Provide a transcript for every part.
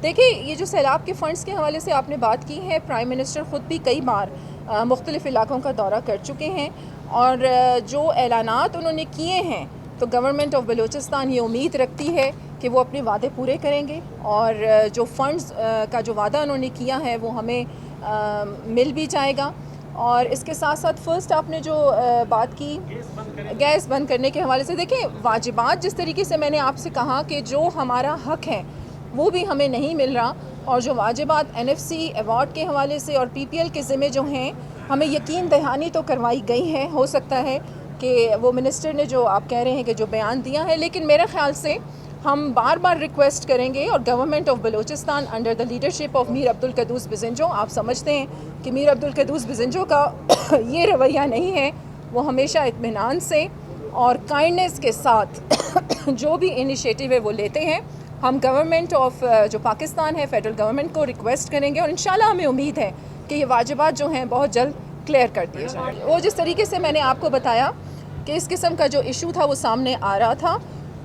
देखिए, ये जो सैलाब के फ़ंड्स के हवाले से आपने बात की है, प्राइम मिनिस्टर ख़ुद भी कई बार मुख्तलिफ़ इलाकों का दौरा कर चुके हैं और जो ऐलानात उन्होंने किए हैं, तो गवर्नमेंट ऑफ बलूचिस्तान ये उम्मीद रखती है कि वो अपने वादे पूरे करेंगे और जो फ़ंड्स का जो वादा उन्होंने किया है वो हमें मिल भी जाएगा। और इसके साथ साथ फ़र्स्ट आपने जो बात की गैस बंद करने के हवाले से, देखिए वाजिबात जिस तरीके से मैंने आपसे कहा कि जो हमारा हक है वो भी हमें नहीं मिल रहा, और जो वाजिबात NFC अवार्ड के हवाले से और PPL के ज़िम्मे जो हैं हमें यकीन दहानी तो करवाई गई है। हो सकता है कि वो मिनिस्टर ने जो आप कह रहे हैं कि जो बयान दिया है, लेकिन मेरे ख़्याल से हम बार बार रिक्वेस्ट करेंगे और government of Balochistan under the leadership of Mir Abdul Quddus Bizenjo, आप समझते हैं कि मीर अब्दुल क़द्दूस बिज़ंजो का ये रवैया नहीं है, वो हमेशा इत्मीनान से और काइंडनेस के साथ जो भी इनिशिएटिव है वो लेते हैं। हम गवर्नमेंट ऑफ जो पाकिस्तान है, फेडरल गवर्नमेंट को रिक्वेस्ट करेंगे और इंशाल्लाह हमें उम्मीद है कि ये वाजिबात जो हैं बहुत जल्द क्लियर कर दिए जाएँ। वो जिस तरीके से मैंने आपको बताया कि इस किस्म का जो इशू था वो सामने आ रहा था,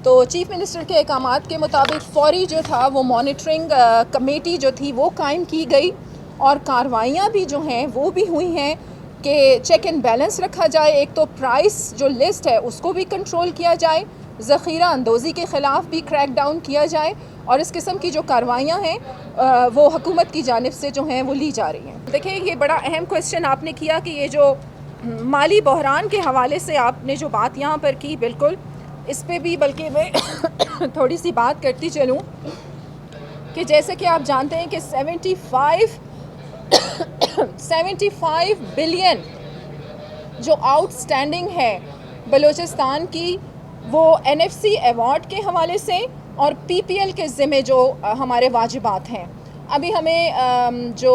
तो चीफ़ मिनिस्टर के अहकामात के मुताबिक फ़ौरी जो था वो मॉनिटरिंग कमेटी जो थी वो कायम की गई और कार्रवाइयाँ भी जो हैं वो भी हुई हैं कि चेक एंड बैलेंस रखा जाए। एक तो प्राइस जो लिस्ट है उसको भी कंट्रोल किया जाए, ज़ख़ीरा अंदोज़ी के ख़िलाफ़ भी क्रैक डाउन किया जाए और इस किस्म की जो कार्रवाइयाँ हैं वो हुकूमत की जानिब से जो हैं वो ली जा रही हैं। देखिए, ये बड़ा अहम क्वेश्चन आपने किया कि ये जो माली बहरान के हवाले से आपने जो बात यहाँ पर की, बिल्कुल इस पे भी बल्कि मैं थोड़ी सी बात करती चलूँ कि जैसे कि आप जानते हैं कि 75 बिलियन जो आउटस्टैंडिंग है बलूचिस्तान की, वो NFC अवार्ड के हवाले से और PPL के ज़िम्मे जो हमारे वाजिबात हैं। अभी हमें जो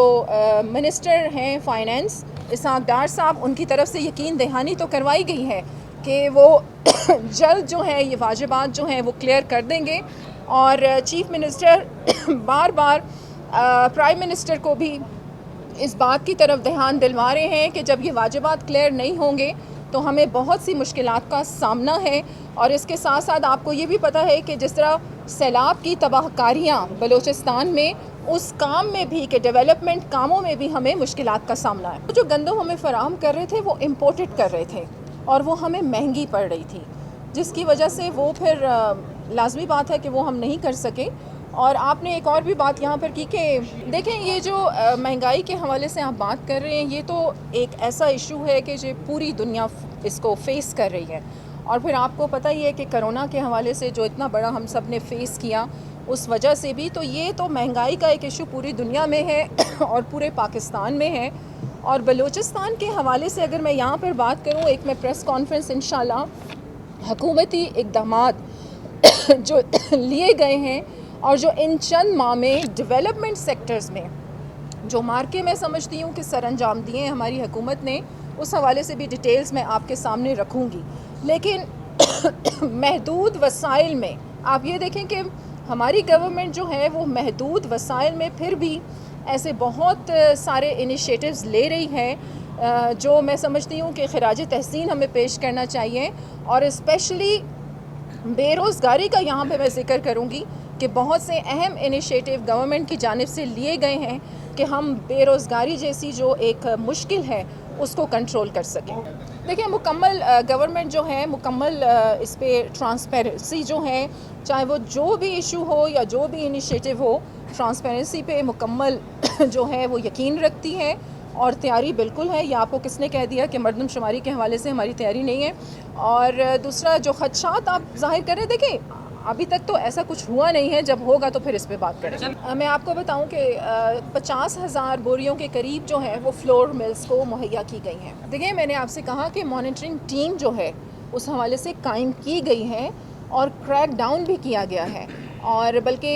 मिनिस्टर हैं फाइनेंस इसहाक डार साहब, उनकी तरफ से यकीन दहानी तो करवाई गई है कि वो जल्द जो है ये वाजिबात जो हैं वो क्लियर कर देंगे और चीफ़ मिनिस्टर बार बार प्राइम मिनिस्टर को भी इस बात की तरफ ध्यान दिलवा रहे हैं कि जब ये वाजिबात क्लियर नहीं होंगे तो हमें बहुत सी मुश्किलात का सामना है। और इसके साथ साथ आपको ये भी पता है कि जिस तरह सैलाब की तबाहकारियाँ बलूचिस्तान में, उस काम में भी कि डेवलपमेंट कामों में भी हमें मुश्किलात का सामना है। जो गंदम हमें फ़राहम कर रहे थे वो इम्पोर्टेड कर रहे थे और वो हमें महंगी पड़ रही थी, जिसकी वजह से वो फिर लाजमी बात है कि वो हम नहीं कर सके। और आपने एक और भी बात यहाँ पर की कि देखें, ये जो महंगाई के हवाले से आप बात कर रहे हैं, ये तो एक ऐसा इशू है कि जो पूरी दुनिया इसको फेस कर रही है। और फिर आपको पता ही है कि कोरोना के हवाले से जो इतना बड़ा हम सब ने फेस किया, उस वजह से भी तो ये तो महंगाई का एक इशू पूरी दुनिया में है और पूरे पाकिस्तान में है। और बलूचिस्तान के हवाले से अगर मैं यहाँ पर बात करूँ, एक मैं प्रेस कॉन्फ्रेंस इंशाल्लाह हुकूमती इक़दामात जो लिए गए हैं और जो इन चंद माह में डेवलपमेंट सेक्टर्स में जो मार्के मैं समझती हूँ कि सरअंजाम दिए हैं हमारी हुकूमत ने, उस हवाले से भी डिटेल्स मैं आपके सामने रखूँगी। लेकिन महदूद वसाइल में आप ये देखें कि हमारी गवर्नमेंट जो है वो महदूद वसाइल में फिर भी ऐसे बहुत सारे इनिशिएटिव्स ले रही है जो मैं समझती हूँ कि खिराज तहसीन हमें पेश करना चाहिए। और स्पेशली बेरोज़गारी का यहाँ पे मैं ज़िक्र करूँगी कि बहुत से अहम इनिशिएटिव गवर्नमेंट की जानिब से लिए गए हैं कि हम बेरोज़गारी जैसी जो एक मुश्किल है उसको कंट्रोल कर सकें। देखिए, मुकम्मल गवर्नमेंट जो है मुकम्मल इस पे ट्रांसपेरेंसी जो है, चाहे वो जो भी इशू हो या जो भी इनिशिएटिव हो, ट्रांसपेरेंसी पे मुकम्मल जो है वो यकीन रखती है और तैयारी बिल्कुल है। ये आपको किसने कह दिया कि मरदमशुमारी के हवाले से हमारी तैयारी नहीं है। और दूसरा जो खदशात आप जाहिर करें, देखिए अभी तक तो ऐसा कुछ हुआ नहीं है, जब होगा तो फिर इस पे बात करेंगे। मैं आपको बताऊं कि 50,000 बोरियों के करीब जो है वो फ्लोर मिल्स को मुहैया की गई हैं। देखिए, मैंने आपसे कहा कि मॉनिटरिंग टीम जो है उस हवाले से कायम की गई है और क्रैक डाउन भी किया गया है। और बल्कि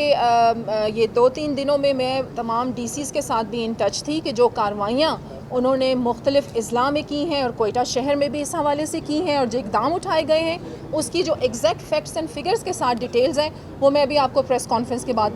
ये 2-3 दिनों में मैं तमाम DCs के साथ भी इन टच थी कि जो कार्रवाइयाँ उन्होंने मुख्तलिफ़ अज़ला में की हैं और कोयटा शहर में भी इस हवाले से की हैं और जो इक़दाम उठाए गए हैं उसकी जो एग्जैक्ट फैक्ट्स एंड फिगर्स के साथ डिटेल्स हैं वो मैं भी आपको प्रेस कॉन्फ्रेंस के बाद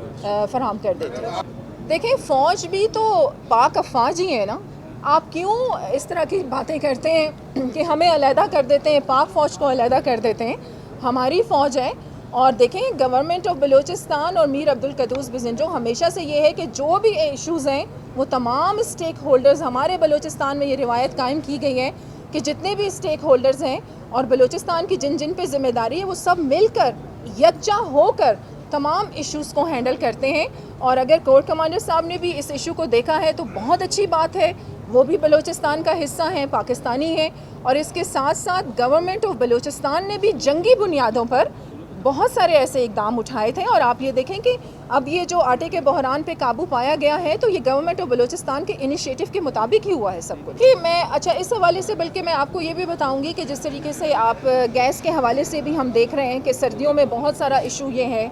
फराहम कर देती हूँ। देखें, फ़ौज भी तो पाक अफ़वाज ही है ना, आप क्यों इस तरह की बातें करते हैं कि हमें अलहदा कर देते हैं, पाक फ़ौज को अलहदा कर देते हैं। हमारी फ़ौज है और देखें गवर्नमेंट ऑफ बलूचिस्तान और मीर अब्दुल कद्दूस बिज़नजो हमेशा से ये है कि जो भी इश्यूज़ हैं वो तमाम स्टेक होल्डर्स, हमारे बलूचिस्तान में ये रिवायत कायम की गई है कि जितने भी स्टेक होल्डर्स हैं और बलूचिस्तान की जिन जिन पे ज़िम्मेदारी है वो सब मिलकर यकजा होकर तमाम इश्यूज़ को हैंडल करते हैं। और अगर कोर कमांडर साहब ने भी इस इशू को देखा है तो बहुत अच्छी बात है, वो भी बलूचिस्तान का हिस्सा हैं, पाकिस्तानी हैं। और इसके साथ साथ गवर्नमेंट ऑफ बलूचिस्तान ने भी जंगी बुनियादों पर बहुत सारे ऐसे इकदाम उठाए थे। और आप ये देखें कि अब ये जो आटे के बहरान पे काबू पाया गया है तो ये गवर्नमेंट ऑफ बलूचिस्तान के इनिशिएटिव के मुताबिक ही हुआ है सब कुछ। कि मैं अच्छा इस हवाले से बल्कि मैं आपको ये भी बताऊंगी कि जिस तरीके से आप गैस के हवाले से भी हम देख रहे हैं कि सर्दियों में बहुत सारा इशू ये है,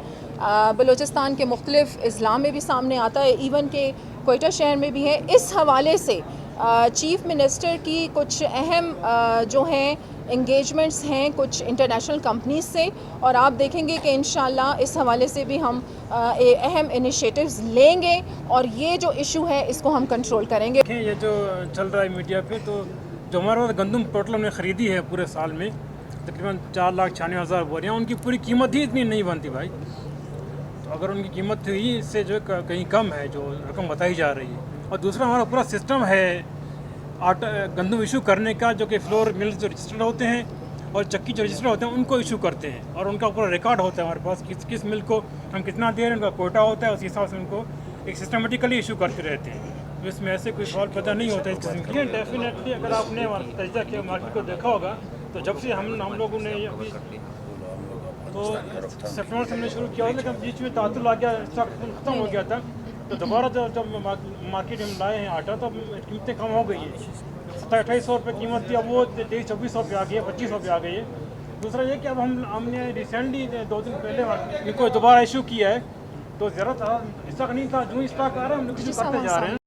बलूचिस्तान के मुख्तलिफ अजला में भी सामने आता है, इवन के कोयटा शहर में भी है। इस हवाले से चीफ़ मिनिस्टर की कुछ अहम जो हैं इंगेजमेंट्स हैं कुछ इंटरनेशनल कंपनीज से, और आप देखेंगे कि इंशाल्लाह इस हवाले से भी हम अहम इनिशिएटिव्स लेंगे और ये जो इशू है इसको हम कंट्रोल करेंगे। ये जो चल रहा है मीडिया पे, तो जो हमारे पास गंदम टोटल हमने ख़रीदी है पूरे साल में तकरीबन 4,96,000 बोरियाँ, उनकी पूरी कीमत ही इतनी नहीं बनती भाई। तो अगर उनकी कीमत ही इससे जो कहीं कम है जो रकम बताई जा रही है। और दूसरा हमारा पूरा सिस्टम है आटा गंदम इशू करने का, जो कि फ्लोर मिल्स जो रजिस्टर्ड होते हैं और चक्की जो रजिस्टर्ड होते हैं उनको इशू करते हैं और उनका पूरा रिकॉर्ड होता है हमारे पास, किस किस मिल को हम कितना दे रहे हैं, उनका कोटा होता है, उस हिसाब से उनको एक सिस्टमेटिकली इशू करते रहते हैं। तो इसमें ऐसे कोई सवाल पैदा नहीं होता है इस किस्म की। डेफिनेटली अगर आपने तजज़िया किया मार्केट को देखा होगा तो जब से हम लोगों ने अभी तो सितंबर से हमने शुरू किया, लेकिन बीच में तातुल आ गया, स्टॉक ख़त्म हो गया था। तो दोबारा जब मार्केट में लाए हैं आटा तो कीमतें कम हो गई है। 27-28 रुपये कीमत थी, अब वो 23-24 रुपये आ गई है, 25 रुपये आ गई है। दूसरा ये कि अब हमने रिसेंटली 2 दिन पहले इनको दोबारा इशू किया है, तो ज़रा स्टॉक नहीं था, जो स्टॉक आ रहा है हम लोग इशू करते जा रहे हैं।